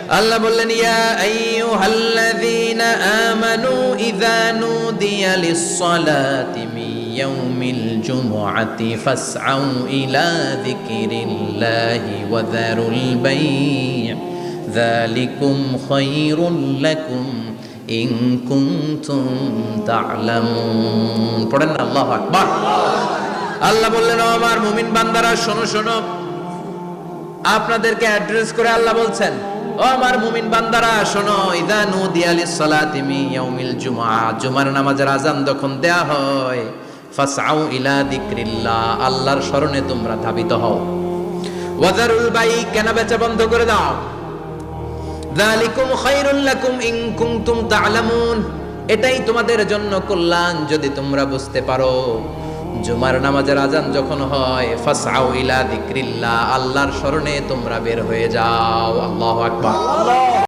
আল্লাহ বললেন ইয়া আইয়ুহাল্লাযীনা আমানু ইযা নুদিয়া লিস-সালাতি মিন ইয়াউমিল জুমআতি ফাসআউ ইলা যিকরিল্লাহি ওয়া যারুল বাই' যালিকুম খায়রুল লাকুম ইন কুনতুম তা'লামুন। পড়েন না আল্লাহু আকবার। আল্লাহ বললেন ও আমার মুমিন বান্দারা শোনো শোনো, আপনাদেরকে অ্যাড্রেস করে আল্লাহ বলছেন ও আমার মুমিন বান্দারা শোনো, ইযা নুদিয়া লিস-সালাতি মিন ইয়াউমিল জুমআ, জুমার নামাজের আযান যখন দেয়া হয়, ফাসআউ ইলা যিকরিল্লাহ, আল্লাহর স্মরণে তোমরা ধাবিত হও। ওয়া যারুল বাই', কেনা বেচা বন্ধ করে দাও। যালিকুম খায়রুল লাকুম ইন কুনতুম তা'লামুন, এটাই তোমাদের জন্য কল্যাণ যদি তোমরা বুঝতে পারো। জুমার নামাজের আযান যখন হয়, ফাসআউ ইলা যিকরিল্লাহ, আল্লাহর স্মরণে তোমরা বের হয়ে যাও। আল্লাহু আকবার।